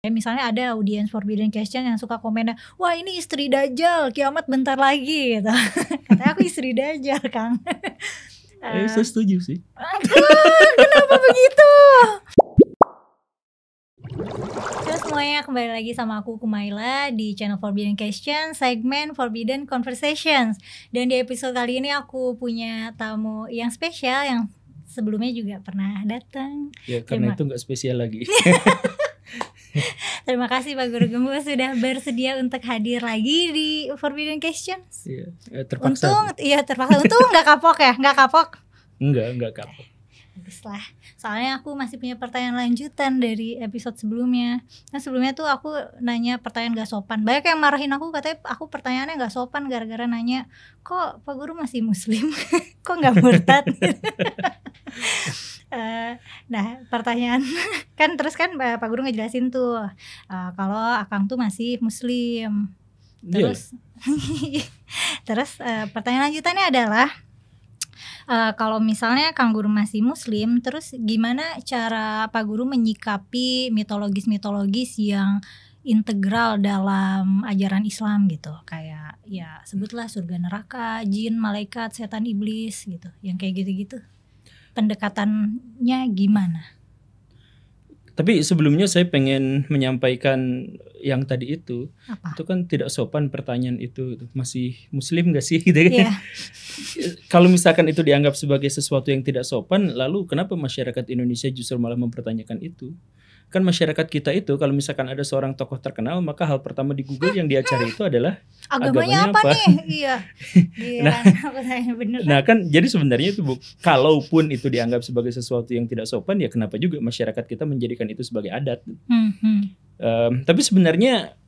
Kayak misalnya ada audiens Forbidden Question yang suka komennya, wah ini istri Dajjal, kiamat bentar lagi gitu. Katanya aku istri Dajjal, Kang. Saya setuju sih. Kenapa begitu? Halo semuanya, kembali lagi sama aku Kumaila di channel Forbidden Question, segmen Forbidden Conversations. Dan di episode kali ini aku punya tamu yang spesial yang sebelumnya juga pernah datang. Ya karena itu nggak spesial lagi. Terima kasih Pak Guru Gembus sudah bersedia untuk hadir lagi di Forbidden Questions. Iya, terpaksa. Terpaksa. Untung nggak kapok ya, nggak kapok. Enggak kapok. Baguslah. Soalnya aku masih punya pertanyaan lanjutan dari episode sebelumnya. Nah sebelumnya tuh aku nanya pertanyaan gak sopan. Banyak yang marahin aku, katanya aku pertanyaannya gak sopan gara-gara nanya, kok Pak Guru masih muslim? Kok gak murtad? Nah pertanyaan kan terus kan Pak Guru ngejelasin tuh kalau Akang tuh masih muslim. Terus terus pertanyaan lanjutannya adalah kalau misalnya Kang Guru masih muslim, terus gimana cara Pak Guru menyikapi mitologis-mitologis yang integral dalam ajaran Islam gitu, kayak ya sebutlah surga neraka, jin, malaikat, setan, iblis gitu, yang kayak gitu-gitu. Pendekatannya gimana? Tapi sebelumnya saya pengen menyampaikan yang tadi itu. Apa? Itu kan tidak sopan pertanyaan itu. Masih muslim gak sih gitu kan? Yeah. Kalau misalkan itu dianggap sebagai sesuatu yang tidak sopan, lalu kenapa masyarakat Indonesia justru malah mempertanyakan itu? Kan masyarakat kita itu kalau misalkan ada seorang tokoh terkenal, maka hal pertama di Google yang dia cari itu adalah agamanya apa nih? Iya. Nah kan jadi sebenarnya itu kalaupun itu dianggap sebagai sesuatu yang tidak sopan, ya kenapa juga masyarakat kita menjadikan itu sebagai adat? Tapi sebenarnya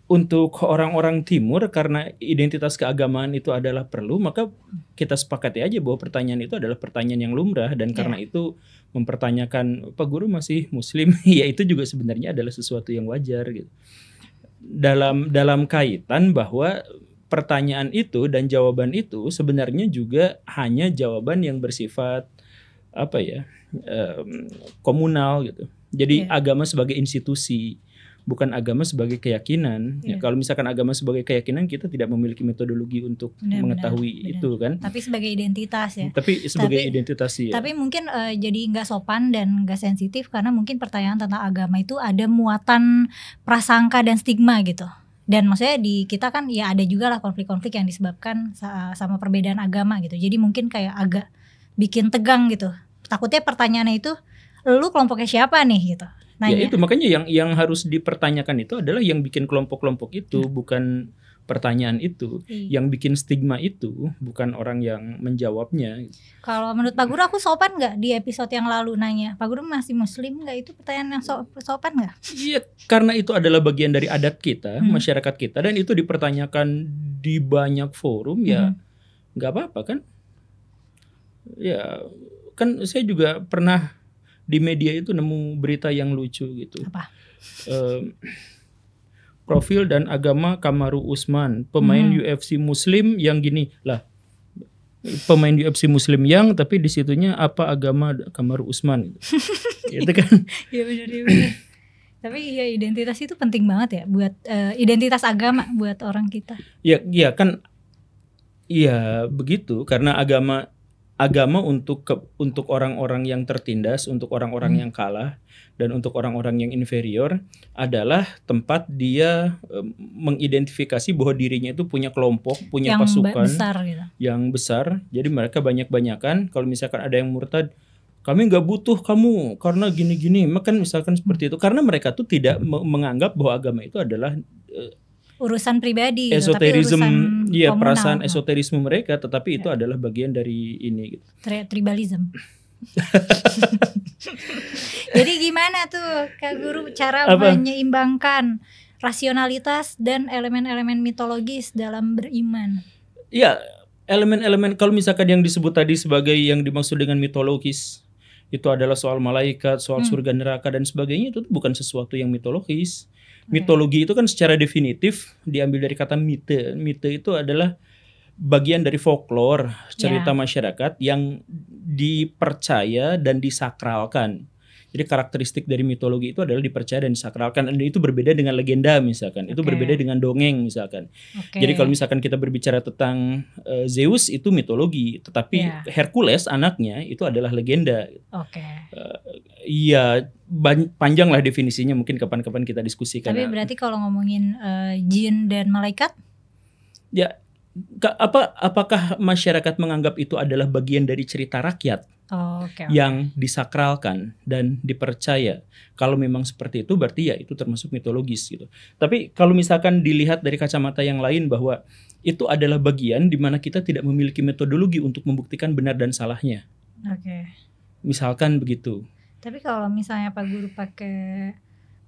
untuk orang-orang timur, karena identitas keagamaan itu adalah perlu, maka kita sepakati aja bahwa pertanyaan itu adalah pertanyaan yang lumrah. Dan karena itu mempertanyakan Pak Guru masih muslim, ya itu juga sebenarnya adalah sesuatu yang wajar gitu. Dalam kaitan bahwa pertanyaan itu dan jawaban itu sebenarnya juga hanya jawaban yang bersifat komunal gitu. Jadi agama sebagai institusi, bukan agama sebagai keyakinan. Ya, kalau misalkan agama sebagai keyakinan, kita tidak memiliki metodologi untuk mengetahui itu kan. Tapi sebagai identitas ya. Tapi identitas ya. Tapi mungkin jadi nggak sopan dan nggak sensitif karena mungkin pertanyaan tentang agama itu ada muatan prasangka dan stigma gitu. Dan maksudnya di kita kan ya ada juga lah konflik-konflik yang disebabkan sama perbedaan agama gitu. Jadi mungkin kayak agak bikin tegang gitu. Takutnya pertanyaannya itu, lu kelompoknya siapa nih gitu. Nanya. Ya itu makanya yang harus dipertanyakan itu adalah yang bikin kelompok-kelompok itu, bukan pertanyaan itu. Yang bikin stigma itu bukan orang yang menjawabnya. Kalau menurut Pak Guru aku sopan nggak di episode yang lalu nanya, Pak Guru masih muslim nggak, itu pertanyaan yang sopan nggak? Iya, karena itu adalah bagian dari adat kita, masyarakat kita, dan itu dipertanyakan di banyak forum, ya nggak apa-apa kan? Ya kan saya juga pernah di media itu nemu berita yang lucu gitu. Apa? Profil dan agama Kamaru Usman, pemain UFC Muslim yang gini lah. Pemain UFC Muslim yang, tapi di situnya apa agama Kamaru Usman gitu. Itu kan. Iya benar. Tapi ya identitas itu penting banget ya buat identitas agama buat orang kita. Ya kan. Iya begitu, karena agama untuk orang-orang yang tertindas, untuk orang-orang yang kalah, dan untuk orang-orang yang inferior adalah tempat dia mengidentifikasi bahwa dirinya itu punya kelompok, punya yang pasukan besar, gitu. Yang besar. Jadi mereka banyak-banyakan. Kalau misalkan ada yang murtad, kami nggak butuh kamu karena gini-gini. Makan misalkan seperti itu. Karena mereka tuh tidak menganggap bahwa agama itu adalah urusan pribadi, esoterisme, gitu, tapi perasaan esoterisme mereka, tetapi itu adalah bagian dari ini gitu. Tribalism. Jadi gimana tuh Kak Guru cara menyeimbangkan rasionalitas dan elemen-elemen mitologis dalam beriman? Ya, elemen-elemen kalau misalkan yang disebut tadi sebagai yang dimaksud dengan mitologis itu adalah soal malaikat, soal surga neraka dan sebagainya, itu bukan sesuatu yang mitologis. Mitologi itu kan secara definitif diambil dari kata mite. Mite itu adalah bagian dari folklore, cerita masyarakat yang dipercaya dan disakralkan. Jadi karakteristik dari mitologi itu adalah dipercaya dan disakralkan, dan itu berbeda dengan legenda misalkan. Itu berbeda dengan dongeng misalkan. Jadi kalau misalkan kita berbicara tentang Zeus itu mitologi, tetapi Hercules anaknya itu adalah legenda. Iya, panjang lah definisinya, mungkin kapan-kapan kita diskusikan. Tapi berarti kalau ngomongin jin dan malaikat, ya apakah masyarakat menganggap itu adalah bagian dari cerita rakyat yang disakralkan dan dipercaya? Kalau memang seperti itu berarti ya itu termasuk mitologis gitu. Tapi kalau misalkan dilihat dari kacamata yang lain bahwa itu adalah bagian di mana kita tidak memiliki metodologi untuk membuktikan benar dan salahnya. Misalkan begitu. Tapi kalau misalnya Pak Guru pakai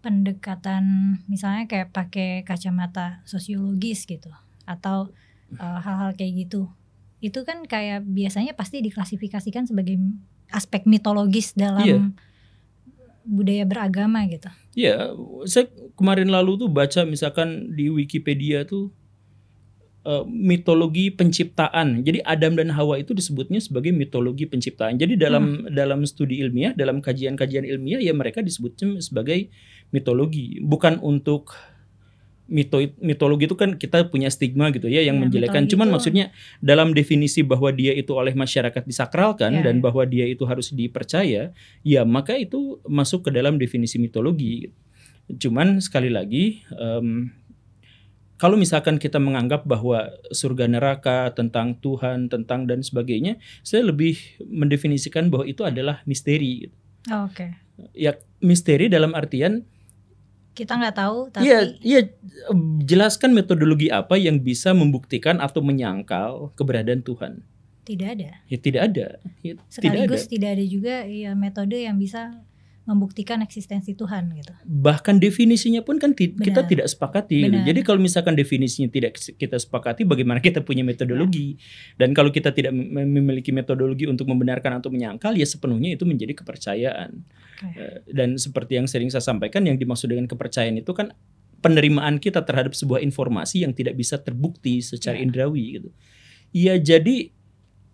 pendekatan misalnya kayak pakai kacamata sosiologis gitu atau hal-hal kayak gitu, itu kan kayak biasanya pasti diklasifikasikan sebagai aspek mitologis dalam budaya beragama gitu. Iya, saya kemarin lalu tuh baca misalkan di Wikipedia tuh mitologi penciptaan. Jadi Adam dan Hawa itu disebutnya sebagai mitologi penciptaan. Jadi dalam studi ilmiah, dalam kajian-kajian ilmiah ya mereka disebutnya sebagai mitologi, bukan untuk mitologi itu kan kita punya stigma gitu ya yang menjelekan. Cuman maksudnya dalam definisi bahwa dia itu oleh masyarakat disakralkan dan bahwa dia itu harus dipercaya, ya maka itu masuk ke dalam definisi mitologi. Cuman sekali lagi kalau misalkan kita menganggap bahwa surga neraka, tentang Tuhan, tentang dan sebagainya, saya lebih mendefinisikan bahwa itu adalah misteri. Ya misteri dalam artian kita nggak tahu, tapi jelaskan metodologi apa yang bisa membuktikan atau menyangkal keberadaan Tuhan. Tidak ada. Ya tidak ada. Sekaligus tidak ada juga metode yang bisa membuktikan eksistensi Tuhan gitu. Bahkan definisinya pun kan kita tidak sepakati. Gitu. Jadi kalau misalkan definisinya tidak kita sepakati, bagaimana kita punya metodologi? Dan kalau kita tidak memiliki metodologi untuk membenarkan atau menyangkal, ya sepenuhnya itu menjadi kepercayaan. Dan seperti yang sering saya sampaikan, yang dimaksud dengan kepercayaan itu kan penerimaan kita terhadap sebuah informasi yang tidak bisa terbukti secara indrawi gitu. Ya jadi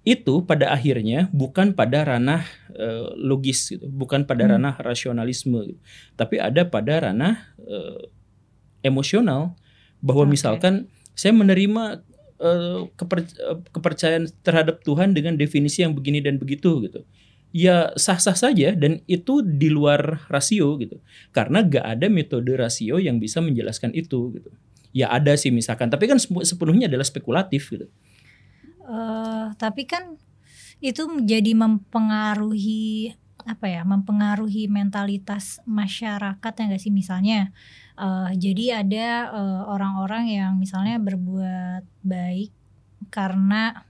itu pada akhirnya bukan pada ranah logis gitu, bukan pada ranah rasionalisme gitu, tapi ada pada ranah emosional bahwa misalkan saya menerima kepercayaan terhadap Tuhan dengan definisi yang begini dan begitu gitu. Ya sah-sah saja dan itu di luar rasio gitu. Karena gak ada metode rasio yang bisa menjelaskan itu gitu. Ya ada sih misalkan, tapi kan sepenuhnya adalah spekulatif gitu. Tapi kan itu menjadi mempengaruhi mentalitas masyarakat ya nggak sih, misalnya jadi ada orang-orang yang misalnya berbuat baik karena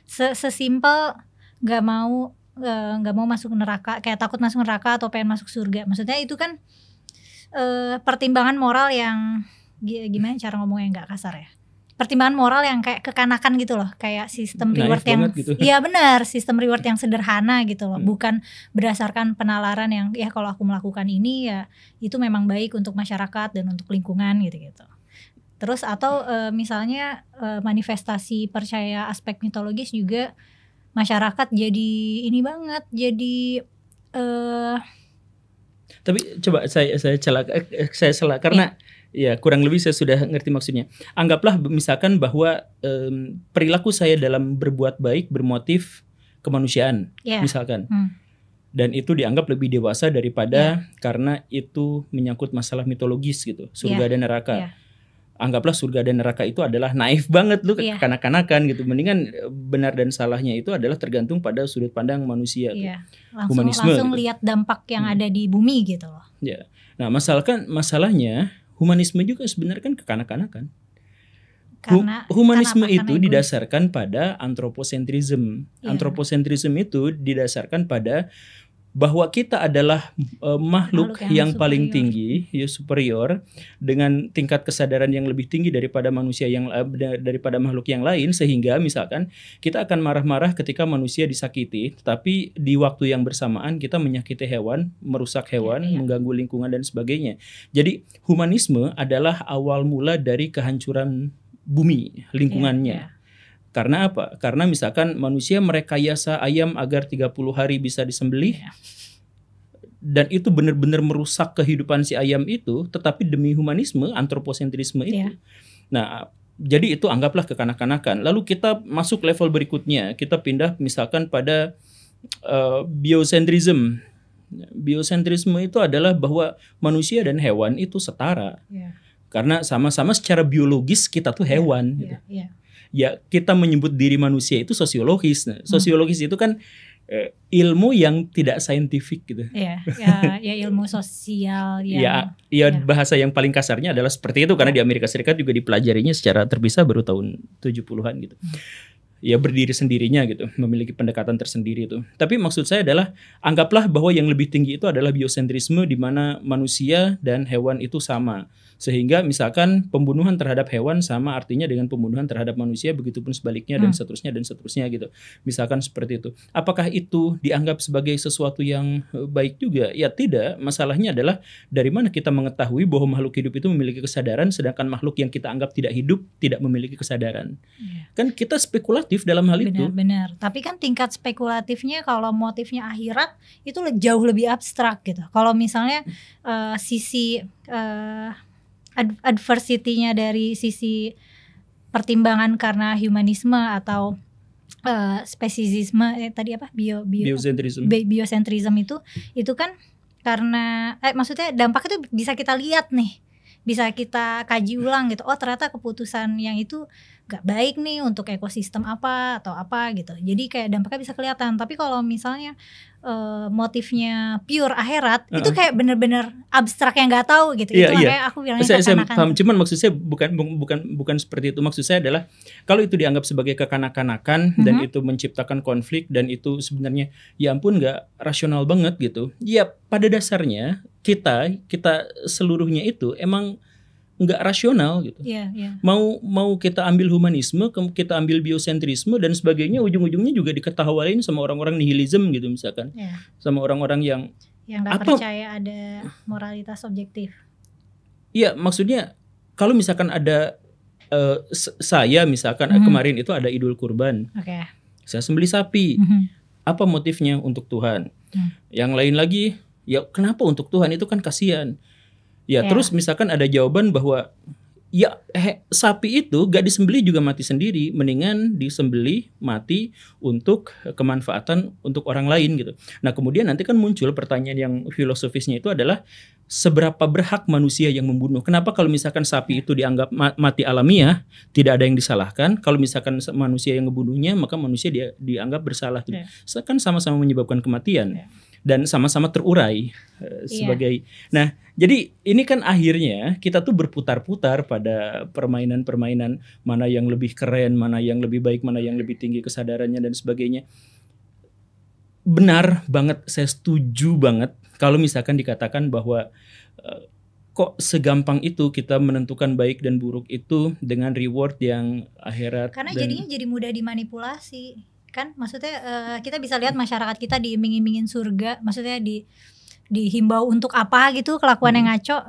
sesimpel nggak mau masuk neraka, kayak takut masuk neraka atau pengen masuk surga. Maksudnya itu kan pertimbangan moral yang gimana cara ngomongnya nggak kasar ya, pertimbangan moral yang kayak kekanakan gitu loh, kayak sistem reward yang gitu. Iya benar, sistem reward yang sederhana gitu loh, bukan berdasarkan penalaran yang ya kalau aku melakukan ini ya itu memang baik untuk masyarakat dan untuk lingkungan gitu-gitu. Terus atau misalnya manifestasi percaya aspek mitologis juga masyarakat jadi ini banget, jadi tapi coba saya salah karena ya kurang lebih saya sudah ngerti maksudnya. Anggaplah misalkan bahwa perilaku saya dalam berbuat baik bermotif kemanusiaan misalkan. Dan itu dianggap lebih dewasa daripada karena itu menyangkut masalah mitologis gitu, surga dan neraka. Anggaplah surga dan neraka itu adalah naif banget lu, kanak-kanakan gitu. Mendingan benar dan salahnya itu adalah tergantung pada sudut pandang manusia. Humanisme langsung gitu. Lihat dampak yang ada di bumi gitu loh. Ya. Nah, masalahnya humanisme juga sebenarnya kan kekanak-kanakan. Humanisme itu didasarkan pada antroposentrisme. Antroposentrisme itu didasarkan pada bahwa kita adalah makhluk yang paling tinggi, superior, dengan tingkat kesadaran yang lebih tinggi daripada daripada makhluk yang lain, sehingga misalkan kita akan marah-marah ketika manusia disakiti, tapi di waktu yang bersamaan kita menyakiti hewan, merusak hewan, mengganggu lingkungan dan sebagainya. Jadi humanisme adalah awal mula dari kehancuran bumi, lingkungannya. Karena apa? Karena misalkan manusia merekayasa ayam agar 30 hari bisa disembelih. Dan itu benar-benar merusak kehidupan si ayam itu, tetapi demi humanisme, antroposentrisme itu. Nah, jadi itu anggaplah kekanak-kanakan. Lalu kita masuk level berikutnya, kita pindah misalkan pada biosentrism. Biosentrisme itu adalah bahwa manusia dan hewan itu setara. Karena sama-sama secara biologis kita tuh hewan. Gitu. Ya, kita menyebut diri manusia itu sosiologis. Nah, sosiologis itu kan ilmu yang tidak saintifik gitu. Ya ilmu sosial yang bahasa yang paling kasarnya adalah seperti itu, karena di Amerika Serikat juga dipelajarinya secara terpisah baru tahun 70-an gitu. Ya berdiri sendirinya gitu, memiliki pendekatan tersendiri itu. Tapi maksud saya adalah anggaplah bahwa yang lebih tinggi itu adalah biosentrisme, di mana manusia dan hewan itu sama. Sehingga misalkan pembunuhan terhadap hewan sama artinya dengan pembunuhan terhadap manusia, begitupun sebaliknya dan seterusnya gitu. Misalkan seperti itu. Apakah itu dianggap sebagai sesuatu yang baik juga? Ya tidak. Masalahnya adalah dari mana kita mengetahui bahwa makhluk hidup itu memiliki kesadaran, sedangkan makhluk yang kita anggap tidak hidup tidak memiliki kesadaran. Kan kita spekulatif dalam hal itu. Benar. Tapi kan tingkat spekulatifnya kalau motifnya akhirat itu jauh lebih abstrak gitu. Kalau misalnya sisi adversity-nya dari sisi pertimbangan karena humanisme atau spesisisme tadi apa biosentrism itu kan karena maksudnya dampak itu bisa kita lihat nih, bisa kita kaji ulang gitu. Oh ternyata keputusan yang itu gak baik nih untuk ekosistem apa atau apa gitu. Jadi kayak dampaknya bisa kelihatan. Tapi kalau misalnya motifnya pure akhirat itu kayak bener-bener abstrak yang nggak tahu gitu. Itu makanya aku bilangnya saya paham. Cuman maksud saya bukan seperti itu. Maksud saya adalah kalau itu dianggap sebagai kekanak-kanakan dan itu menciptakan konflik dan itu sebenarnya ya ampun nggak rasional banget gitu. Ya pada dasarnya kita seluruhnya itu emang nggak rasional gitu. Mau kita ambil humanisme, kita ambil biosentrisme dan sebagainya, ujung-ujungnya juga diketawain sama orang-orang nihilism gitu misalkan, sama orang-orang yang nggak percaya ada moralitas objektif. Iya, maksudnya kalau misalkan ada saya misalkan kemarin itu ada Idul Kurban, saya sembelih sapi, apa motifnya? Untuk Tuhan. Yang lain lagi, ya kenapa untuk Tuhan? Itu kan kasihan. Ya, terus misalkan ada jawaban bahwa ya sapi itu gak disembelih juga mati sendiri, mendingan disembelih mati untuk kemanfaatan untuk orang lain gitu. Nah kemudian nanti kan muncul pertanyaan yang filosofisnya itu adalah seberapa berhak manusia yang membunuh. Kenapa kalau misalkan sapi itu dianggap mati alamiah, tidak ada yang disalahkan. Kalau misalkan manusia yang ngebunuhnya, maka manusia dianggap bersalah gitu. Kan sama-sama menyebabkan kematian. Dan sama-sama terurai sebagai. Nah, jadi ini kan akhirnya kita tuh berputar-putar pada permainan-permainan mana yang lebih keren, mana yang lebih baik, mana yang lebih tinggi kesadarannya dan sebagainya. Benar banget, saya setuju banget kalau misalkan dikatakan bahwa kok segampang itu kita menentukan baik dan buruk itu dengan reward yang akhirat. Karena jadinya jadi mudah dimanipulasi. Kan maksudnya kita bisa lihat masyarakat kita diiming-imingin surga, maksudnya dihimbau untuk apa gitu, kelakuan yang ngaco,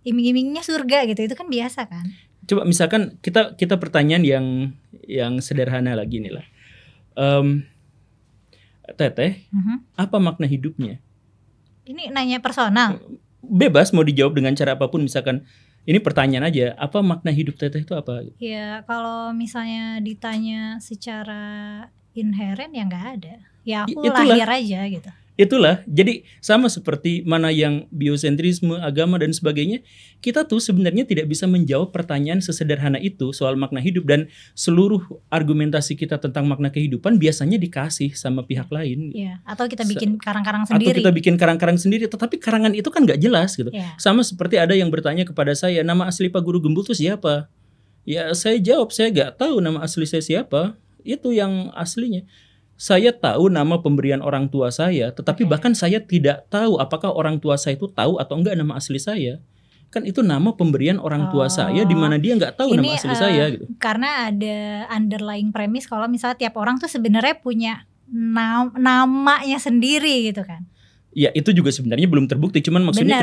iming-imingnya surga gitu, itu kan biasa kan. Coba misalkan kita pertanyaan yang sederhana lagi nih lah, Teteh, apa makna hidupnya? Ini nanya personal. Bebas mau dijawab dengan cara apapun, misalkan ini pertanyaan aja, apa makna hidup Teteh itu apa? Ya kalau misalnya ditanya secara inheren ya nggak ada. Ya aku lahir aja gitu. Itulah, jadi sama seperti mana yang biosentrisme, agama dan sebagainya, kita tuh sebenarnya tidak bisa menjawab pertanyaan sesederhana itu soal makna hidup, dan seluruh argumentasi kita tentang makna kehidupan biasanya dikasih sama pihak lain. Iya, atau kita bikin karang-karang sendiri. Atau kita bikin karang-karang sendiri, tetapi karangan itu kan nggak jelas gitu. Ya. Sama seperti ada yang bertanya kepada saya, nama asli Pak Guru Gembul itu siapa? Ya saya jawab, saya nggak tahu nama asli saya siapa, itu yang aslinya. Saya tahu nama pemberian orang tua saya, tetapi bahkan saya tidak tahu apakah orang tua saya itu tahu atau enggak nama asli saya. Kan itu nama pemberian orang tua saya, di mana dia nggak tahu nama asli saya gitu. Karena ada underlying premise kalau misalnya tiap orang tuh sebenarnya punya namanya sendiri gitu kan. Ya itu juga sebenarnya belum terbukti, cuman maksudnya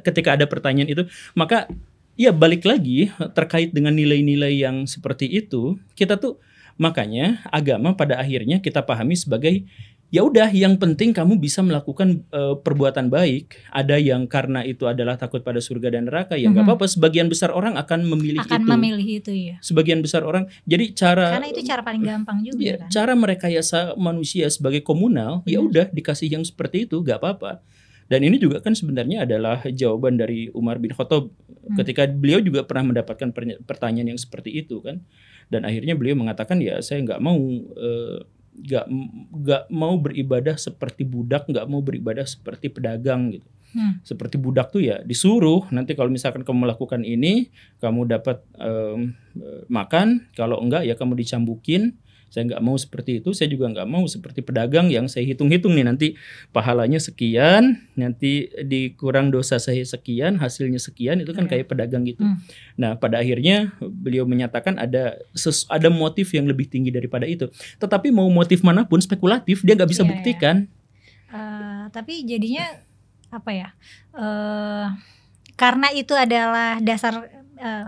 ketika ada pertanyaan itu, maka ya balik lagi terkait dengan nilai-nilai yang seperti itu, kita tuh Makanya agama pada akhirnya kita pahami sebagai ya udah, yang penting kamu bisa melakukan perbuatan baik. Ada yang karena itu adalah takut pada surga dan neraka, ya nggak apa-apa. Sebagian besar orang akan memilih itu ya. Sebagian besar orang. Jadi karena itu cara paling gampang juga ya, kan. Cara merekayasa manusia sebagai komunal, ya udah dikasih yang seperti itu, nggak apa-apa. Dan ini juga kan sebenarnya adalah jawaban dari Umar bin Khattab ketika beliau juga pernah mendapatkan pertanyaan yang seperti itu kan. Dan akhirnya beliau mengatakan ya saya nggak mau nggak mau beribadah seperti budak, nggak mau beribadah seperti pedagang gitu. Seperti budak tuh ya disuruh, nanti kalau misalkan kamu melakukan ini kamu dapat makan, kalau enggak ya kamu dicambukin. Saya nggak mau seperti itu. Saya juga nggak mau seperti pedagang yang saya hitung-hitung nih, nanti pahalanya sekian, nanti dikurang dosa saya sekian, hasilnya sekian. Itu kan kayak pedagang gitu. Nah pada akhirnya beliau menyatakan ada motif yang lebih tinggi daripada itu. Tetapi mau motif manapun spekulatif, dia nggak bisa buktikan. Tapi jadinya apa ya? Karena itu adalah dasar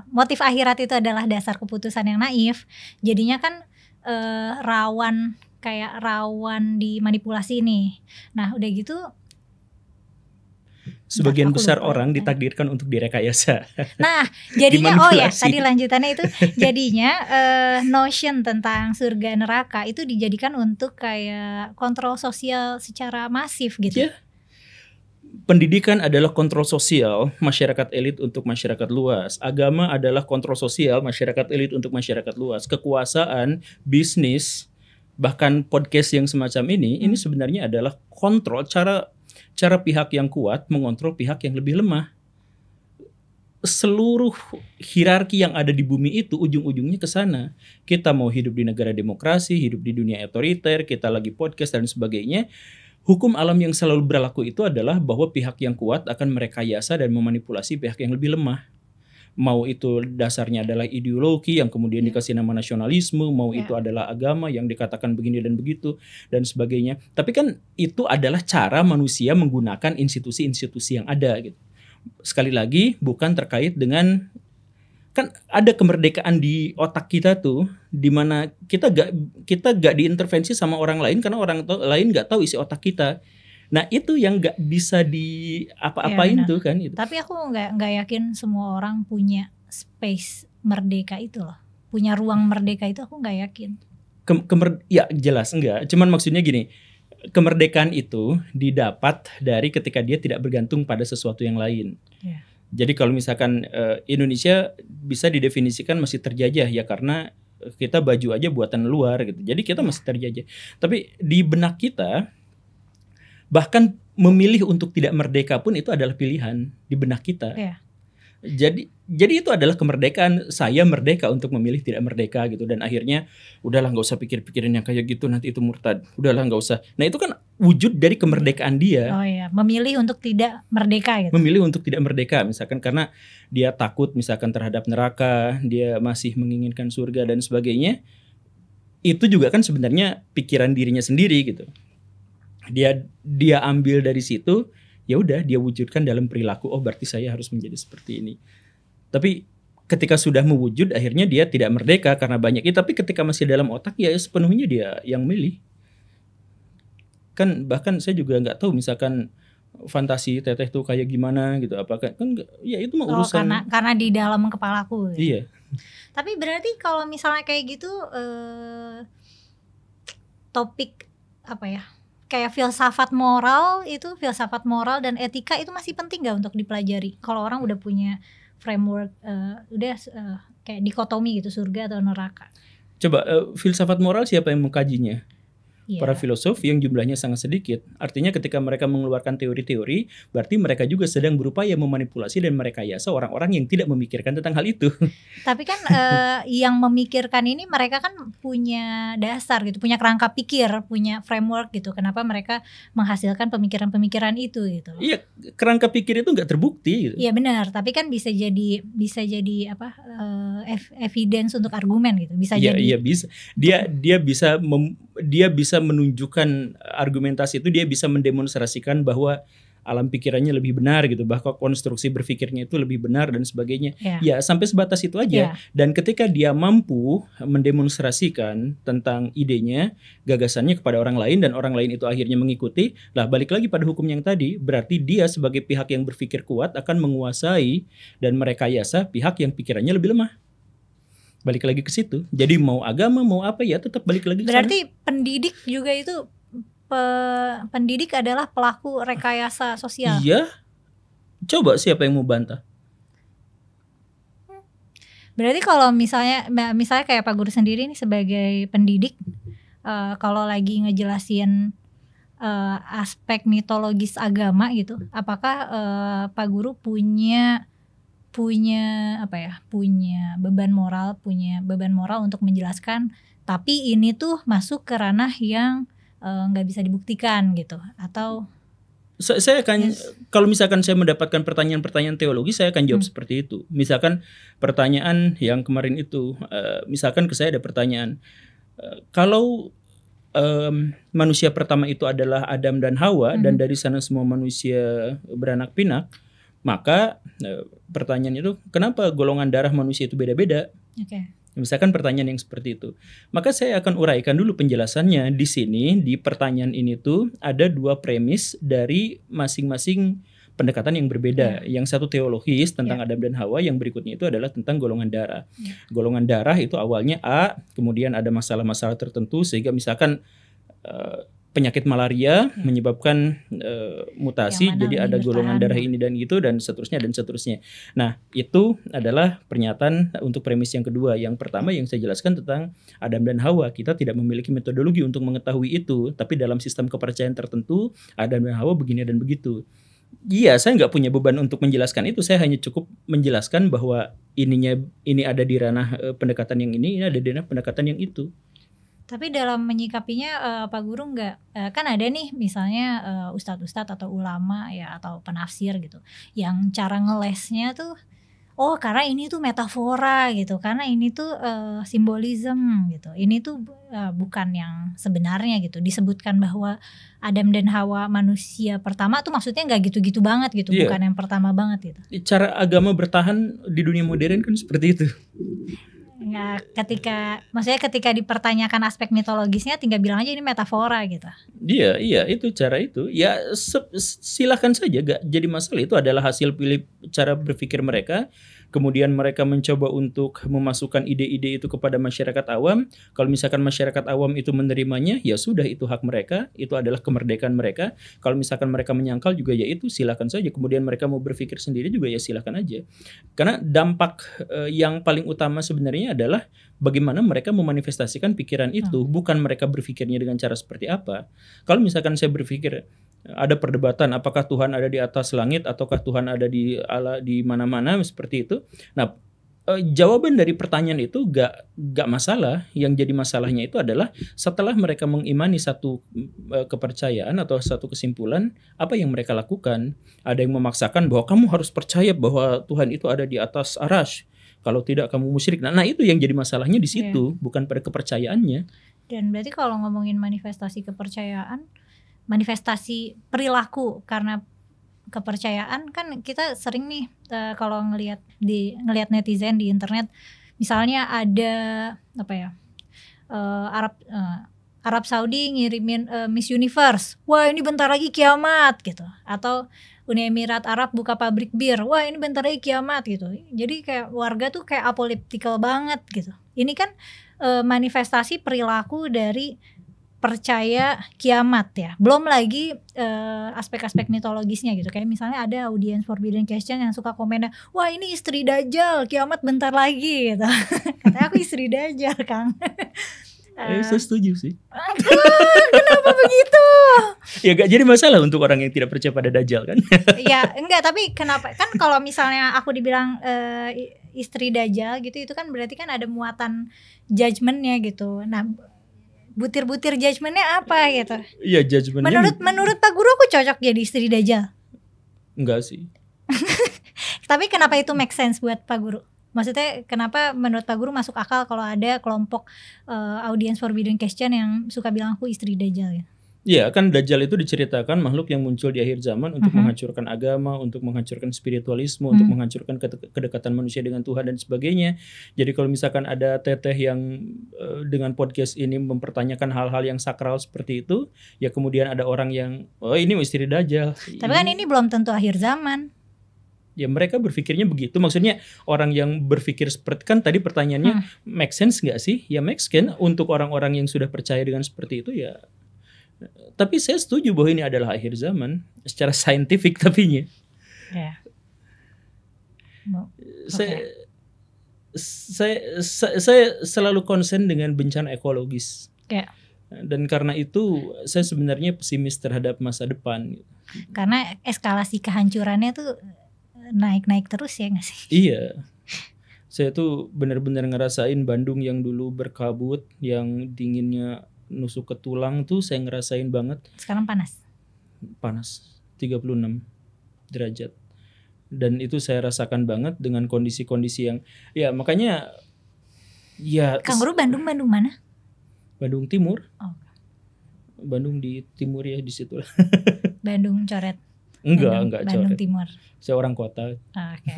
motif akhirat, itu adalah dasar keputusan yang naif. Jadinya kan rawan dimanipulasi nih. Nah udah gitu sebagian besar orang ditakdirkan untuk direkayasa. Nah jadinya tadi lanjutannya itu jadinya notion tentang surga neraka itu dijadikan untuk kayak kontrol sosial secara masif gitu. Pendidikan adalah kontrol sosial masyarakat elit untuk masyarakat luas. Agama adalah kontrol sosial masyarakat elit untuk masyarakat luas. Kekuasaan, bisnis, bahkan podcast yang semacam ini sebenarnya adalah kontrol cara pihak yang kuat mengontrol pihak yang lebih lemah. Seluruh hierarki yang ada di bumi itu ujung-ujungnya ke sana. Kita mau hidup di negara demokrasi, hidup di dunia otoriter, kita lagi podcast dan sebagainya. Hukum alam yang selalu berlaku itu adalah bahwa pihak yang kuat akan merekayasa dan memanipulasi pihak yang lebih lemah. Mau itu dasarnya adalah ideologi yang kemudian dikasih nama nasionalisme, mau itu adalah agama yang dikatakan begini dan begitu dan sebagainya. Tapi kan itu adalah cara manusia menggunakan institusi-institusi yang ada gitu. Sekali lagi bukan terkait dengan, kan ada kemerdekaan di otak kita tuh, di mana kita gak diintervensi sama orang lain karena orang lain gak tahu isi otak kita. Nah itu yang gak bisa di apa-apain tuh kan itu. Tapi aku gak yakin semua orang punya space merdeka itu loh, punya ruang merdeka itu, aku gak yakin. Ya jelas enggak. Cuman maksudnya gini, kemerdekaan itu didapat dari ketika dia tidak bergantung pada sesuatu yang lain. Jadi kalau misalkan Indonesia bisa didefinisikan masih terjajah ya karena kita baju aja buatan luar gitu. Jadi kita masih terjajah. Tapi di benak kita bahkan memilih untuk tidak merdeka pun itu adalah pilihan di benak kita. Jadi itu adalah kemerdekaan. Saya merdeka untuk memilih tidak merdeka gitu. Dan akhirnya udahlah nggak usah pikir-pikirin yang kayak gitu, nanti itu murtad. Udahlah nggak usah. Nah itu kan wujud dari kemerdekaan dia. Memilih untuk tidak merdeka gitu. Memilih untuk tidak merdeka misalkan karena dia takut misalkan terhadap neraka, dia masih menginginkan surga dan sebagainya. Itu juga kan sebenarnya pikiran dirinya sendiri gitu. Dia ambil dari situ. Ya udah dia wujudkan dalam perilaku, oh berarti saya harus menjadi seperti ini. Tapi ketika sudah mewujud akhirnya dia tidak merdeka karena banyak itu, tapi ketika masih dalam otak ya sepenuhnya dia yang milih. Kan bahkan saya juga nggak tahu misalkan fantasi teteh tuh kayak gimana gitu, apakah kan ya itu mah urusan karena di dalam kepalaku. Iya. Tapi berarti kalau misalnya kayak gitu topik apa ya? Kayak filsafat moral dan etika itu masih penting gak untuk dipelajari? Kalau orang udah punya framework, kayak dikotomi gitu, surga atau neraka. Coba filsafat moral siapa yang mengkajinya? Para filosof yang jumlahnya sangat sedikit. Artinya ketika mereka mengeluarkan teori-teori, berarti mereka juga sedang berupaya memanipulasi dan merekayasa orang-orang yang tidak memikirkan tentang hal itu. Tapi kan yang memikirkan ini mereka kan punya dasar gitu, punya kerangka pikir, punya framework gitu. Kenapa mereka menghasilkan pemikiran-pemikiran itu gitu? Iya, kerangka pikir itu nggak terbukti gitu. Iya benar, tapi kan bisa jadi evidence untuk argumen gitu. Iya bisa. Dia bisa menunjukkan argumentasi itu, dia bisa mendemonstrasikan bahwa alam pikirannya lebih benar gitu, bahkan konstruksi berpikirnya itu lebih benar dan sebagainya. Ya sampai sebatas itu aja. Dan ketika dia mampu mendemonstrasikan tentang idenya, gagasannya kepada orang lain dan orang lain itu akhirnya mengikuti, lah balik lagi pada hukum yang tadi, berarti dia sebagai pihak yang berpikir kuat akan menguasai dan merekayasa pihak yang pikirannya lebih lemah. Balik lagi ke situ. Jadi mau agama mau apa ya tetap balik lagi ke berarti sana. Pendidik juga itu pendidik adalah pelaku rekayasa sosial. Iya. Coba siapa yang mau bantah? Berarti kalau misalnya kayak Pak Guru sendiri nih sebagai pendidik, kalau lagi ngejelasin aspek mitologis agama gitu, apakah Pak Guru punya beban moral untuk menjelaskan, tapi ini tuh masuk ke ranah yang nggak bisa dibuktikan gitu, atau saya akan kalau misalkan saya mendapatkan pertanyaan-pertanyaan teologi, saya akan jawab seperti itu. Misalkan pertanyaan yang kemarin itu, misalkan ke saya ada pertanyaan, kalau manusia pertama itu adalah Adam dan Hawa, dan dari sana semua manusia beranak pinak, maka pertanyaan itu kenapa golongan darah manusia itu beda-beda? Misalkan pertanyaan yang seperti itu, maka saya akan uraikan dulu penjelasannya. Di sini di pertanyaan ini tuh ada dua premis dari masing-masing pendekatan yang berbeda. Yang satu teologis tentang Adam dan Hawa, yang berikutnya itu adalah tentang golongan darah. Golongan darah itu awalnya A, kemudian ada masalah-masalah tertentu sehingga misalkan penyakit malaria menyebabkan mutasi, jadi ada golongan darah ini dan gitu dan seterusnya dan seterusnya. Nah, itu adalah pernyataan untuk premis yang kedua. Yang pertama yang saya jelaskan tentang Adam dan Hawa, kita tidak memiliki metodologi untuk mengetahui itu, tapi dalam sistem kepercayaan tertentu Adam dan Hawa begini dan begitu. Iya, saya nggak punya beban untuk menjelaskan itu. Saya hanya cukup menjelaskan bahwa ini ada di ranah pendekatan yang ini ada di ranah pendekatan yang itu. Tapi dalam menyikapinya Pak Guru nggak, kan ada nih misalnya ustadz-ustadz atau ulama ya atau penafsir gitu, yang cara ngelesnya tuh, oh karena ini tuh metafora gitu, karena ini tuh simbolisme gitu, ini tuh bukan yang sebenarnya gitu. Disebutkan bahwa Adam dan Hawa manusia pertama tuh maksudnya nggak gitu-gitu banget gitu, bukan yang pertama banget gitu. Cara agama bertahan di dunia modern kan seperti itu. Ya, ketika dipertanyakan aspek mitologisnya tinggal bilang aja ini metafora gitu. Iya itu cara itu. Ya silakan saja, gak jadi masalah. Itu adalah hasil pilih cara berpikir mereka. Kemudian mereka mencoba untuk memasukkan ide-ide itu kepada masyarakat awam. Kalau misalkan masyarakat awam itu menerimanya, ya sudah, itu hak mereka, itu adalah kemerdekaan mereka. Kalau misalkan mereka menyangkal juga, ya itu silakan saja. Kemudian mereka mau berpikir sendiri juga, ya silakan aja. Karena dampak yang paling utama sebenarnya adalah bagaimana mereka memanifestasikan pikiran itu, bukan mereka berpikirnya dengan cara seperti apa. Kalau misalkan saya berpikir ada perdebatan apakah Tuhan ada di atas langit ataukah Tuhan ada di mana-mana seperti itu. Nah, jawaban dari pertanyaan itu gak masalah. Yang jadi masalahnya itu adalah setelah mereka mengimani satu kepercayaan atau satu kesimpulan, apa yang mereka lakukan. Ada yang memaksakan bahwa kamu harus percaya bahwa Tuhan itu ada di atas arasy, kalau tidak kamu musyrik. Nah itu yang jadi masalahnya di situ, bukan pada kepercayaannya. Dan berarti kalau ngomongin manifestasi kepercayaan, manifestasi perilaku karena kepercayaan, kan kita sering nih kalau ngelihat netizen di internet, misalnya ada Arab Saudi ngirimin Miss Universe, wah ini bentar lagi kiamat gitu, atau Uni Emirat Arab buka pabrik bir, wah ini bentar lagi kiamat gitu. Jadi kayak warga tuh kayak apolitikal banget gitu. Ini kan manifestasi perilaku dari percaya kiamat ya. Belum lagi aspek-aspek mitologisnya gitu. Kayak misalnya ada audience Forbidden Question yang suka komennya, wah ini istri Dajjal, kiamat bentar lagi gitu. Katanya aku istri Dajjal, Kang. Saya setuju sih. Kenapa begitu? Ya gak jadi masalah untuk orang yang tidak percaya pada Dajjal kan. Ya enggak, tapi kenapa? Kan kalau misalnya aku dibilang istri Dajjal gitu, itu kan berarti kan ada muatan judgementnya gitu. Nah, butir-butir judgementnya apa gitu? Iya, judgementnya. Menurut Pak Guru aku cocok jadi istri Dajjal. Enggak sih. Tapi kenapa itu make sense buat Pak Guru? Maksudnya kenapa menurut Pak Guru masuk akal kalau ada kelompok audience Forbidden Question yang suka bilang aku istri Dajjal ya? Iya, kan Dajjal itu diceritakan makhluk yang muncul di akhir zaman untuk menghancurkan agama, untuk menghancurkan spiritualisme, untuk menghancurkan kedekatan manusia dengan Tuhan dan sebagainya. Jadi kalau misalkan ada teteh yang dengan podcast ini mempertanyakan hal-hal yang sakral seperti itu, ya kemudian ada orang yang, oh ini misteri Dajjal. Tapi kan ini belum tentu akhir zaman. Ya mereka berpikirnya begitu. Maksudnya orang yang berpikir seperti, kan tadi pertanyaannya make sense nggak sih? Ya make sense untuk orang-orang yang sudah percaya dengan seperti itu ya. Tapi saya setuju bahwa ini adalah akhir zaman secara saintifik tapinya. Yeah. Saya selalu konsen dengan bencana ekologis. Yeah. Dan karena itu saya sebenarnya pesimis terhadap masa depan. Karena eskalasi kehancurannya tuh naik-naik terus ya nggak sih? Iya. Saya tuh benar-benar ngerasain Bandung yang dulu berkabut, yang dinginnya nusuk ke tulang tuh saya ngerasain banget. Sekarang panas. Panas 36 derajat. Dan itu saya rasakan banget dengan kondisi-kondisi yang ya makanya ya. Kang Guru Bandung mana? Bandung Timur. Oh. Bandung di timur ya, di situ. Bandung coret. Enggak Bandung coret. Timur. Saya orang kota. Oke.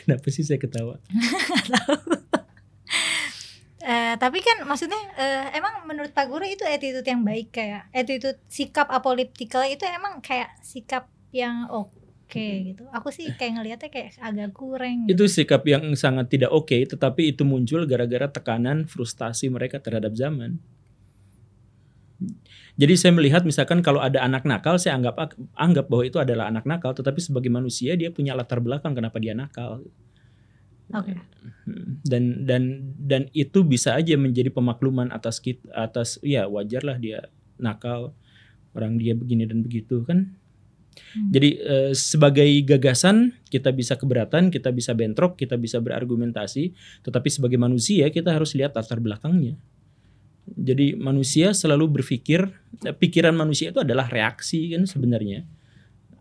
Kenapa sih saya ketawa? Tapi kan maksudnya emang menurut Pak Guru itu attitude yang baik, kayak attitude sikap apolitikal itu emang kayak sikap yang oke gitu. Aku sih kayak ngelihatnya kayak agak kurang gitu. Itu sikap yang sangat tidak oke, tetapi itu muncul gara-gara tekanan frustasi mereka terhadap zaman. Jadi saya melihat misalkan kalau ada anak nakal, saya anggap bahwa itu adalah anak nakal, tetapi sebagai manusia dia punya latar belakang kenapa dia nakal. Oke. Dan itu bisa aja menjadi pemakluman atas ya wajarlah dia nakal, orang dia begini dan begitu kan. Jadi sebagai gagasan kita bisa keberatan, kita bisa bentrok, kita bisa berargumentasi, tetapi sebagai manusia kita harus lihat latar belakangnya. Jadi manusia selalu berpikir, pikiran manusia itu adalah reaksi kan sebenarnya.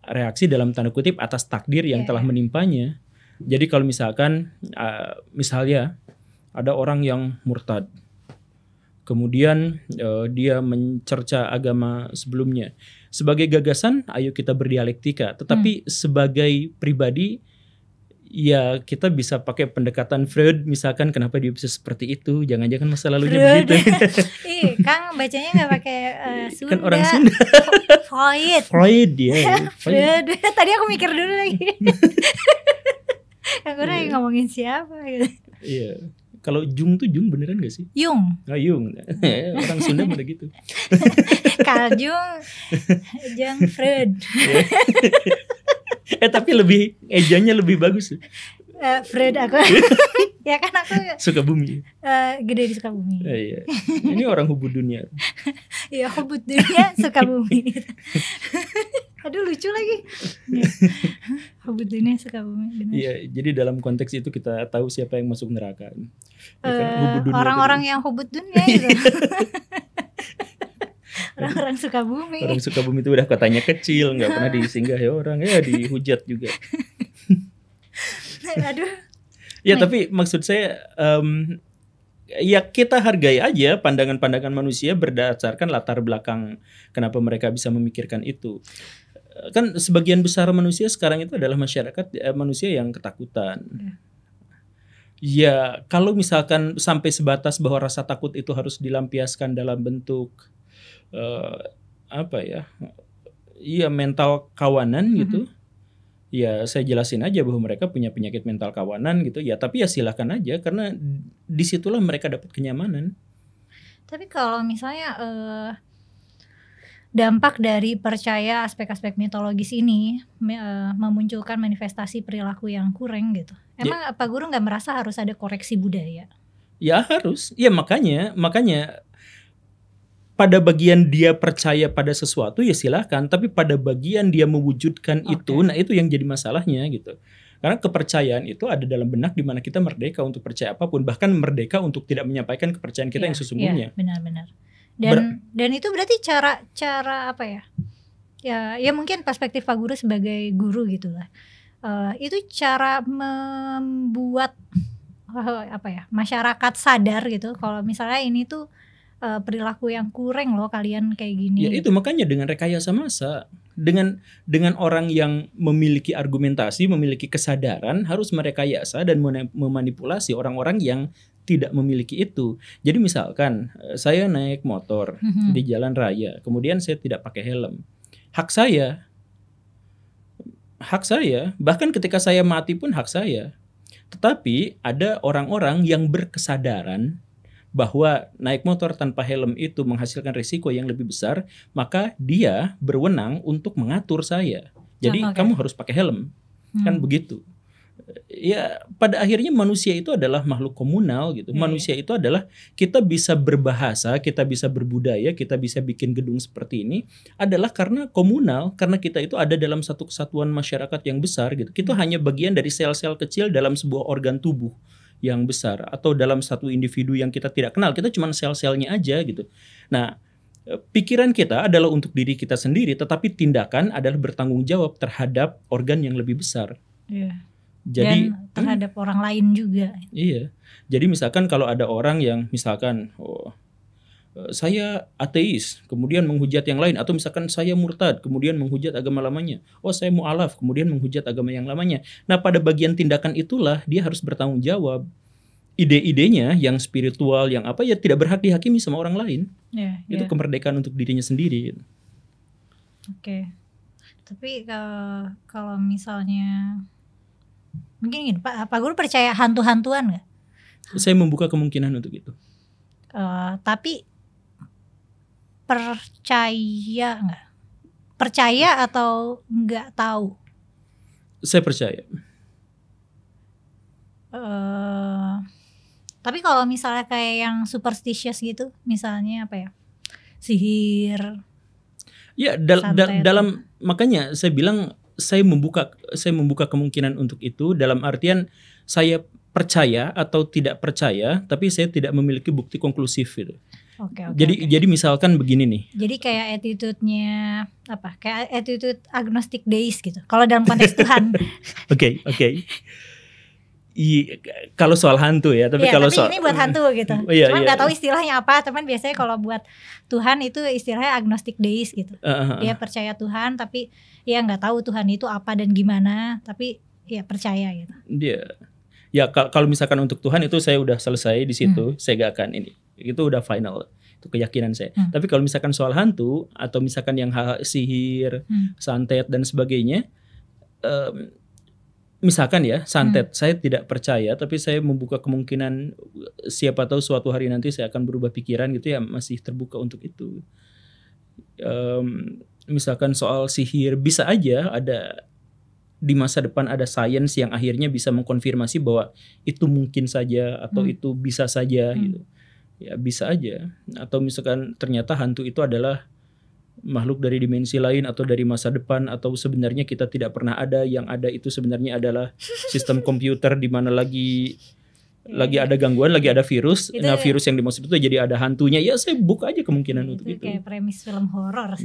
Reaksi dalam tanda kutip atas takdir yang telah menimpanya. Jadi kalau misalkan misalnya ada orang yang murtad, kemudian dia mencerca agama sebelumnya, sebagai gagasan ayo kita berdialektika, tetapi sebagai pribadi ya kita bisa pakai pendekatan Freud misalkan, kenapa dia bisa seperti itu, jangan-jangan masa lalunya begitu. Kang bacanya nggak pakai Sunda. Kan orang Sunda. Freud ya. Freud. Tadi aku mikir dulu lagi. Kang Guru ngomongin siapa gitu. Iya. Kalau Jung tuh Jung beneran gak sih? Jung. Oh, Jung. Orang Sunda pada gitu. Carl Jung, Jung Freud. Tapi lebih ejanya lebih bagus. Freud aku. Ya kan aku Sukabumi. Gede di Sukabumi. Iya. Ini orang hubud dunia. Iya, hubud dunia Sukabumi. Aduh lucu lagi. Hubud dunia Sukabumi. Iya, jadi dalam konteks itu kita tahu siapa yang masuk neraka. Ya kan, orang-orang yang hubud dunia itu. Orang-orang Sukabumi. Orang Sukabumi itu udah kotanya kecil, nggak pernah disinggahi orang, ya dihujat juga. Aduh. Ya tapi maksud saya ya kita hargai aja pandangan-pandangan manusia berdasarkan latar belakang kenapa mereka bisa memikirkan itu. Kan sebagian besar manusia sekarang itu adalah manusia yang ketakutan. Ya kalau misalkan sampai sebatas bahwa rasa takut itu harus dilampiaskan dalam bentuk iya mental kawanan gitu. Ya saya jelasin aja bahwa mereka punya penyakit mental kawanan gitu ya, tapi ya silakan aja karena disitulah mereka dapat kenyamanan. Tapi kalau misalnya dampak dari percaya aspek-aspek mitologis ini memunculkan manifestasi perilaku yang kurang gitu, emang Pak Guru nggak merasa harus ada koreksi budaya? Ya harus, ya makanya pada bagian dia percaya pada sesuatu ya silahkan, tapi pada bagian dia mewujudkan itu, nah itu yang jadi masalahnya gitu. Karena kepercayaan itu ada dalam benak di mana kita merdeka untuk percaya apapun, bahkan merdeka untuk tidak menyampaikan kepercayaan kita yang sesungguhnya. Iya, benar-benar. Dan itu berarti cara apa ya? Ya mungkin perspektif Pak Guru sebagai guru gitulah. Itu cara membuat apa ya, masyarakat sadar gitu kalau misalnya ini tuh perilaku yang kurang loh kalian kayak gini. Ya itu makanya dengan rekayasa massa, dengan orang yang memiliki argumentasi, memiliki kesadaran harus merekayasa dan memanipulasi orang-orang yang tidak memiliki itu. Jadi misalkan saya naik motor di jalan raya, kemudian saya tidak pakai helm. Hak saya, bahkan ketika saya mati pun hak saya. Tetapi ada orang-orang yang berkesadaran bahwa naik motor tanpa helm itu menghasilkan risiko yang lebih besar, maka dia berwenang untuk mengatur saya. Jadi kamu harus pakai helm, kan begitu. Ya pada akhirnya manusia itu adalah makhluk komunal gitu. Manusia itu adalah kita bisa berbahasa, kita bisa berbudaya, kita bisa bikin gedung seperti ini adalah karena komunal, karena kita itu ada dalam satu kesatuan masyarakat yang besar gitu. Kita hanya bagian dari sel-sel kecil dalam sebuah organ tubuh yang besar atau dalam satu individu yang kita tidak kenal, kita cuma sel-selnya aja gitu. Nah, pikiran kita adalah untuk diri kita sendiri, tetapi tindakan adalah bertanggung jawab terhadap organ yang lebih besar. Jadi dan terhadap orang lain juga. Iya. Jadi misalkan kalau ada orang yang misalkan saya ateis, kemudian menghujat yang lain, atau misalkan saya murtad, kemudian menghujat agama lamanya. Saya mu'alaf, kemudian menghujat agama yang lamanya. Nah, pada bagian tindakan itulah dia harus bertanggung jawab. Ide-idenya yang spiritual, yang apa ya tidak berhak dihakimi sama orang lain. Itu kemerdekaan untuk dirinya sendiri. Oke. Tapi kalau misalnya mungkin gini, Pak Guru percaya hantu-hantuan nggak? Saya membuka kemungkinan untuk itu. Tapi percaya nggak? Percaya atau nggak tahu? Saya percaya. Tapi kalau misalnya kayak yang superstitious gitu, misalnya apa ya, sihir. Ya dalam makanya saya bilang saya membuka kemungkinan untuk itu dalam artian saya percaya atau tidak percaya, tapi saya tidak memiliki bukti konklusif gitu. Jadi misalkan begini nih. Jadi kayak attitude-nya apa? Kayak attitude agnostic deist gitu. Kalau dalam konteks Tuhan. Oke. Kalau soal hantu ya, tapi kalau soal ini buat hantu gitu. Cuman nggak tahu istilahnya apa. Cuman biasanya kalau buat Tuhan itu istilahnya agnostic deist gitu. Dia percaya Tuhan, tapi ya nggak tahu Tuhan itu apa dan gimana. Tapi ya percaya gitu. Ya kalau misalkan untuk Tuhan itu saya udah selesai di situ, saya gak akan ini. Itu udah final, itu keyakinan saya. Tapi kalau misalkan soal hantu atau misalkan yang hal sihir, santet dan sebagainya, misalkan ya santet, saya tidak percaya, tapi saya membuka kemungkinan siapa tahu suatu hari nanti saya akan berubah pikiran gitu ya, masih terbuka untuk itu. Misalkan soal sihir bisa aja ada di masa depan ada sains yang akhirnya bisa mengkonfirmasi bahwa itu mungkin saja atau itu bisa saja gitu. Ya bisa aja. Atau misalkan ternyata hantu itu adalah makhluk dari dimensi lain atau dari masa depan, atau sebenarnya kita tidak pernah ada, yang ada itu sebenarnya adalah sistem komputer di mana lagi ada gangguan, lagi ada virus. Nah, virus yang dimaksud itu jadi ada hantunya. Ya saya buka aja kemungkinan untuk itu. Kayak premis film horor.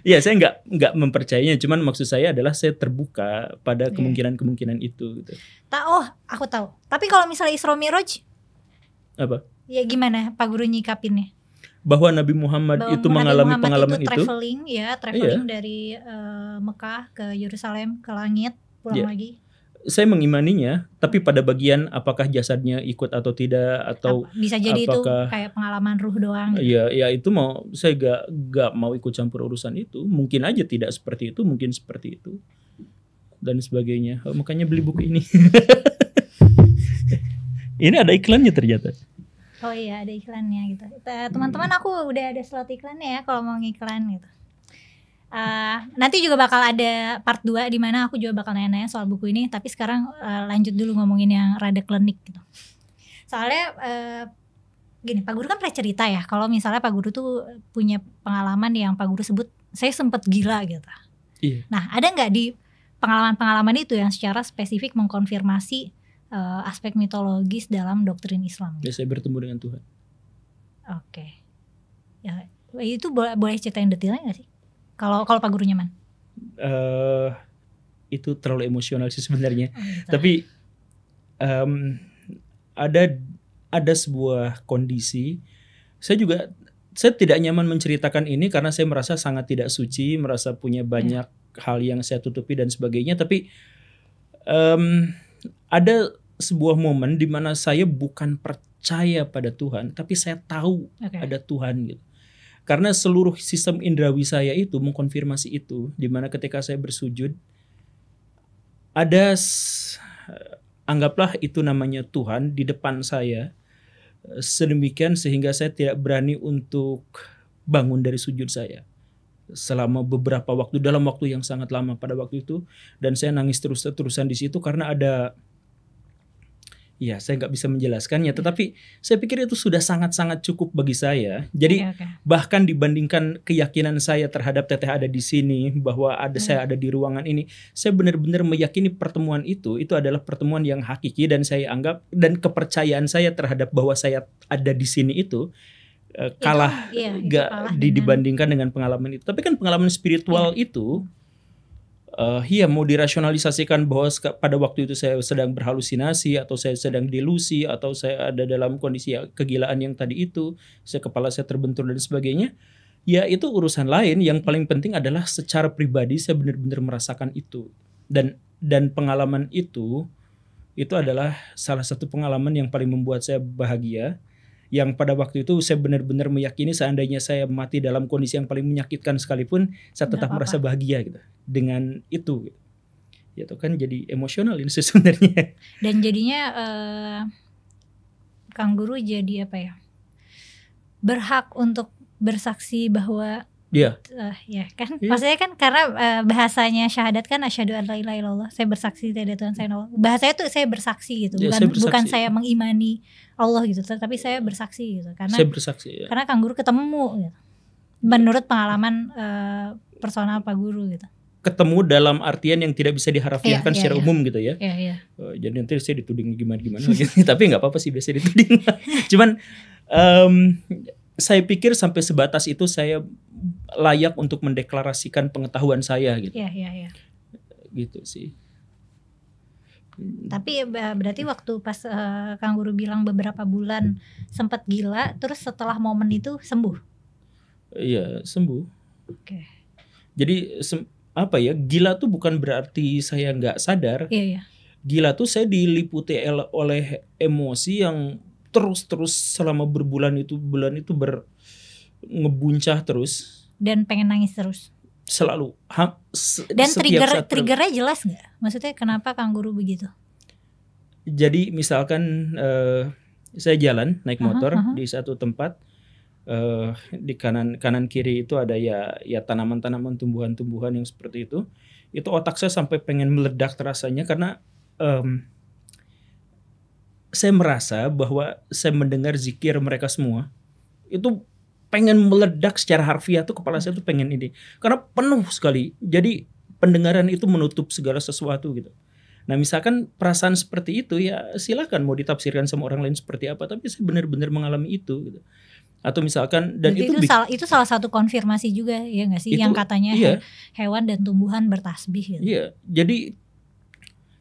Ya saya nggak mempercayainya, cuman maksud saya adalah saya terbuka pada kemungkinan itu gitu. Aku tahu. Tapi kalau misalnya Isra Mi'raj apa? Ya gimana Pak Guru nyikapinnya? Bahwa Nabi Muhammad itu mengalami pengalaman itu. Traveling dari Mekah ke Yerusalem ke langit pulang lagi. Saya mengimaninya, tapi pada bagian apakah jasadnya ikut atau tidak, atau bisa jadi itu kayak pengalaman ruh doang gitu. Ya itu saya gak mau ikut campur urusan itu. Mungkin aja tidak seperti itu, mungkin seperti itu dan sebagainya. Makanya beli buku ini. Ini ada iklannya ternyata. Oh iya, ada iklannya gitu. Teman-teman, aku udah ada slot iklannya ya kalau mau ngiklan gitu. Nanti juga bakal ada part 2 di mana aku juga bakal nanya-nanya soal buku ini. Tapi sekarang lanjut dulu ngomongin yang rada klinik gitu. Soalnya gini, Pak Guru kan pernah cerita ya kalau misalnya Pak Guru tuh punya pengalaman yang Pak Guru sebut saya sempet gila gitu. Iya. Nah, ada nggak di pengalaman-pengalaman itu yang secara spesifik mengkonfirmasi aspek mitologis dalam doktrin Islam? Ya, saya bertemu dengan Tuhan. Oke. Ya, itu boleh ceritain detailnya nggak sih? Kalau Pak Guru nyaman? Itu terlalu emosional sih sebenarnya. Tapi ada sebuah kondisi. Saya tidak nyaman menceritakan ini karena saya merasa sangat tidak suci, merasa punya banyak hal yang saya tutupi dan sebagainya. Tapi ada sebuah momen di mana saya bukan percaya pada Tuhan, tapi saya tahu ada Tuhan gitu. Karena seluruh sistem indrawi saya itu mengkonfirmasi itu, di mana ketika saya bersujud ada anggaplah itu namanya Tuhan di depan saya sedemikian sehingga saya tidak berani untuk bangun dari sujud saya selama beberapa waktu, dalam waktu yang sangat lama pada waktu itu, dan saya nangis terus-terusan di situ karena ada, ya saya nggak bisa menjelaskannya, tetapi saya pikir itu sudah sangat-sangat cukup bagi saya. Jadi bahkan dibandingkan keyakinan saya terhadap Teteh ada di sini, bahwa saya ada di ruangan ini, saya benar-benar meyakini pertemuan itu adalah pertemuan yang hakiki, dan saya anggap, dan kepercayaan saya terhadap bahwa saya ada di sini itu kalah dibandingkan dengan pengalaman itu. Tapi kan pengalaman spiritual itu mau dirasionalisasikan bahwa pada waktu itu saya sedang berhalusinasi, atau saya sedang delusi, atau saya ada dalam kondisi kegilaan yang tadi itu, kepala saya terbentur dan sebagainya. Ya itu urusan lain. Yang paling penting adalah secara pribadi saya benar-benar merasakan itu. Dan pengalaman itu adalah salah satu pengalaman yang paling membuat saya bahagia. Yang pada waktu itu saya benar-benar meyakini seandainya saya mati dalam kondisi yang paling menyakitkan sekalipun, saya tetap merasa bahagia gitu dengan itu. Ya itu kan jadi emosional ini sebenarnya. Dan jadinya Kang Guru jadi apa ya? Berhak untuk bersaksi bahwa maksudnya kan karena bahasanya syahadat kan asyhadu an la ilaha illallah, saya bersaksi tidak ada Tuhan selain Allah. Bahasanya tuh saya bersaksi gitu, bukan saya mengimani Allah gitu, tapi saya bersaksi gitu karena karena Kang Guru ketemu gitu. Menurut pengalaman personal Pak Guru gitu. Ketemu dalam artian yang tidak bisa diharafiahkan secara umum gitu ya. Jadi nanti saya dituding gimana gitu. Tapi nggak apa-apa sih, biasa dituding. Cuman saya pikir sampai sebatas itu saya layak untuk mendeklarasikan pengetahuan saya gitu. Gitu sih. Tapi berarti waktu pas Kang Guru bilang beberapa bulan sempat gila, terus setelah momen itu sembuh? Iya, sembuh. Jadi gila tuh bukan berarti saya nggak sadar. Gila tuh saya diliputi oleh emosi yang terus selama bulan itu ngebuncah terus dan pengen nangis terus selalu. Dan triggernya jelas nggak? Maksudnya kenapa Kang Guru begitu? Jadi misalkan saya jalan naik motor di satu tempat, di kanan kiri itu ada ya tanaman-tanaman, tumbuhan-tumbuhan yang seperti itu otak saya sampai pengen meledak terasanya karena saya merasa bahwa saya mendengar zikir mereka semua itu pengen meledak secara harfiah tuh, kepala saya tuh pengen ini karena penuh sekali. Jadi pendengaran itu menutup segala sesuatu gitu. Nah misalkan perasaan seperti itu ya silakan mau ditafsirkan sama orang lain seperti apa, tapi saya benar-benar mengalami itu gitu. Atau misalkan dan itu salah satu konfirmasi juga ya nggak sih, yang katanya hewan dan tumbuhan bertasbih gitu. Iya, jadi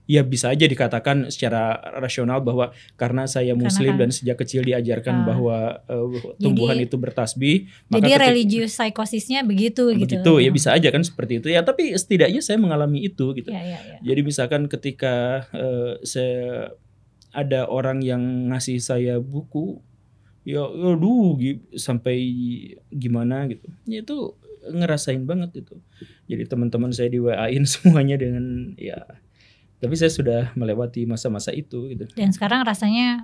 ya bisa aja dikatakan secara rasional bahwa karena saya muslim dan sejak kecil diajarkan bahwa tumbuhan itu bertasbih, jadi religius psikosisnya begitu gitu. Ya bisa aja kan seperti itu ya, tapi setidaknya saya mengalami itu gitu. Jadi misalkan ketika ada orang yang ngasih saya buku, sampai gimana gitu. Ya itu ngerasain banget itu. Jadi teman-teman saya di WA-in semuanya dengan tapi saya sudah melewati masa-masa itu gitu. Dan sekarang rasanya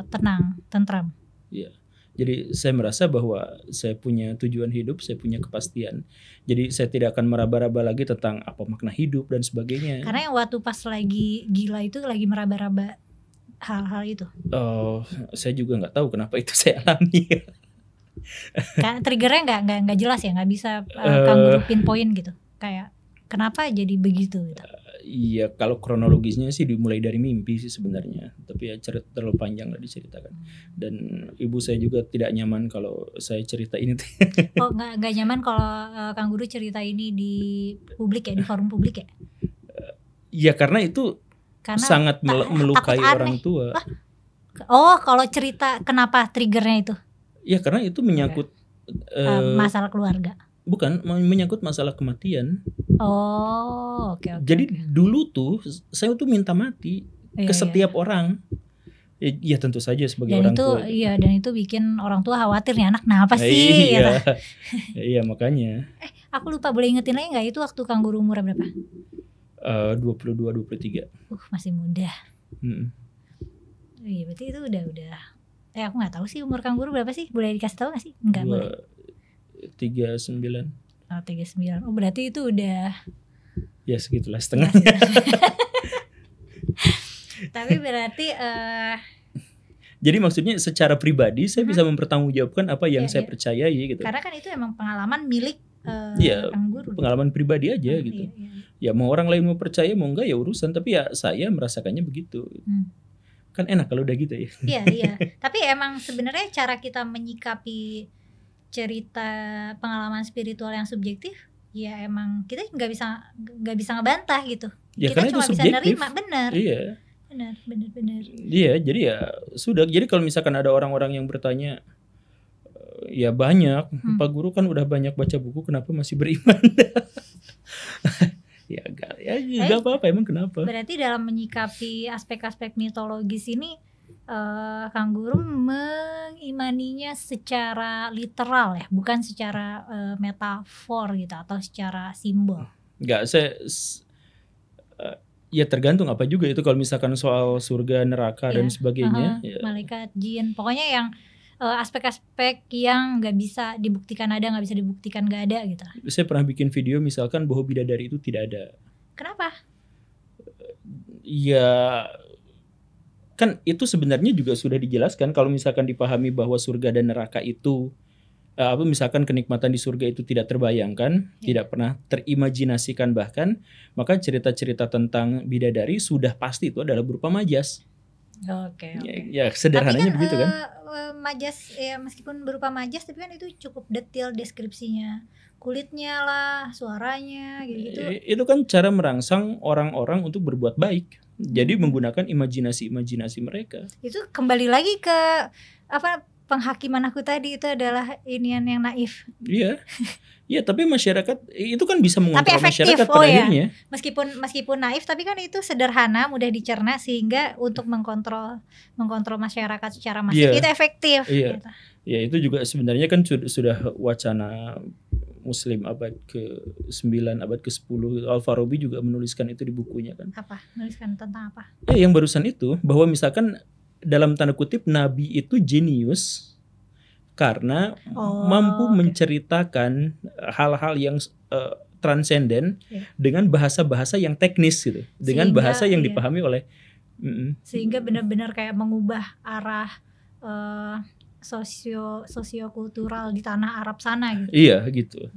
tenang, tentram. Iya. Jadi saya merasa bahwa saya punya tujuan hidup, saya punya kepastian. Jadi saya tidak akan meraba-raba lagi tentang apa makna hidup dan sebagainya. Karena yang waktu pas lagi gila itu lagi meraba-raba hal-hal itu. Saya juga nggak tahu kenapa itu saya alami. Triggernya nggak jelas ya, nggak bisa Kang Guru pinpoint gitu. Kayak kenapa jadi begitu gitu. Iya, kalau kronologisnya sih dimulai dari mimpi sih sebenarnya, tapi ya terlalu panjang lah diceritakan. Dan ibu saya juga tidak nyaman kalau saya cerita ini. Oh, nggak nyaman kalau Kang Guru cerita ini di publik ya, di forum publik ya? Ya karena itu karena sangat melukai orang tua. Oh, kalau cerita kenapa triggernya itu? Ya karena itu menyangkut masalah keluarga. Bukan, menyangkut masalah kematian. Oh, oke. Jadi dulu tuh saya tuh minta mati ke setiap orang. Ya tentu saja sebagai orang tua. Iya, dan itu bikin orang tua khawatir nih anak kenapa sih? Iya, iya makanya. Aku lupa, boleh ingetin lagi nggak itu waktu Kang Guru umur berapa? 22-23. Masih muda. Iya, berarti itu udah. Aku nggak tahu sih umur Kang Guru berapa sih? Boleh dikasih tahu nggak sih? Enggak boleh. 39. 39. Oh, berarti itu udah. Ya segitulah setengah. Tapi berarti. Jadi maksudnya secara pribadi saya bisa mempertanggungjawabkan apa yang saya percayai gitu. Karena kan itu emang pengalaman milik Kang Guru. Pengalaman pribadi aja gitu. Ya mau orang lain mau percaya mau enggak ya urusan, tapi ya saya merasakannya begitu. Kan enak kalau udah gitu ya. Iya. Tapi emang sebenarnya cara kita menyikapi cerita pengalaman spiritual yang subjektif, ya emang kita nggak bisa ngebantah gitu. Ya, kita cuma bisa nerima, benar. Iya. Benar. Iya, jadi ya sudah. Jadi kalau misalkan ada orang-orang yang bertanya, ya banyak, Pak Guru kan udah banyak baca buku, kenapa masih beriman? Ya enggak apa-apa, emang kenapa? Berarti dalam menyikapi aspek-aspek mitologis ini Kang Guru mengimaninya secara literal ya, bukan secara metafor gitu atau secara simbol. Enggak, ya tergantung apa juga itu, kalau misalkan soal surga, neraka dan sebagainya. Malaikat, jin, pokoknya yang aspek-aspek yang nggak bisa dibuktikan ada, nggak bisa dibuktikan nggak ada gitu. Saya pernah bikin video misalkan bahwa bidadari itu tidak ada. Kenapa? Ya kan itu sebenarnya juga sudah dijelaskan, kalau misalkan dipahami bahwa surga dan neraka itu misalkan kenikmatan di surga itu tidak terbayangkan, tidak pernah terimajinasikan bahkan, maka cerita-cerita tentang bidadari sudah pasti itu adalah berupa majas. Oke. Ya sederhananya begitu kan. Majas ya, meskipun berupa majas tapi kan itu cukup detail deskripsinya, kulitnya lah, suaranya gitu. Itu kan cara merangsang orang-orang untuk berbuat baik. Jadi menggunakan imajinasi mereka. Itu kembali lagi ke penghakiman aku tadi, itu adalah inian yang naif. Iya. Iya, tapi masyarakat itu kan bisa mengontrol masyarakat pada akhirnya. Meskipun naif, tapi kan itu sederhana, mudah dicerna, sehingga untuk mengkontrol masyarakat secara masif itu efektif. Iya. Gitu. Ya itu juga sebenarnya kan sudah wacana Muslim abad ke-9, abad ke-10. Al-Farabi juga menuliskan itu di bukunya kan. Apa? Menuliskan tentang apa? Yang barusan itu, bahwa misalkan dalam tanda kutip Nabi itu jenius karena mampu menceritakan hal-hal yang transenden dengan bahasa-bahasa yang teknis gitu, dengan bahasa yang dipahami oleh sehingga benar-benar kayak mengubah arah sosiokultural di tanah Arab sana gitu. Iya gitu.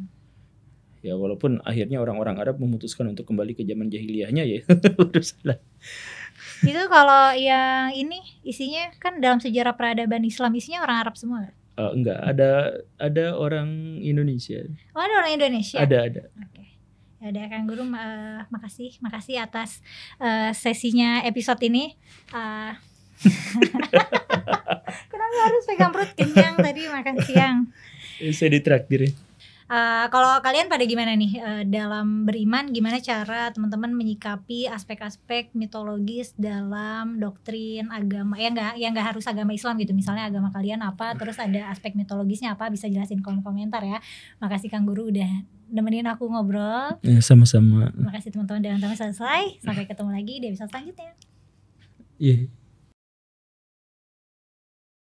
Ya walaupun akhirnya orang-orang Arab memutuskan untuk kembali ke zaman jahiliyahnya ya. Itu kalau yang ini isinya kan dalam sejarah peradaban Islam, isinya orang Arab semua. Enggak, ada orang Indonesia. Oh, ada orang Indonesia. Ada. Oke. Ya udah Kang Guru, makasih atas sesinya episode ini. Kenapa harus pegang perut, kenyang tadi makan siang. Saya ditraktir. Kalau kalian pada gimana nih dalam beriman, gimana cara teman-teman menyikapi aspek-aspek mitologis dalam doktrin agama yang nggak harus agama Islam gitu, misalnya agama kalian apa, terus ada aspek mitologisnya apa, bisa jelasin kolom komentar ya. Makasih Kang Guru udah nemenin aku ngobrol. Ya, sama-sama. Makasih teman-teman, dan sampai selesai. Sampai ketemu lagi di episode selanjutnya. Iya.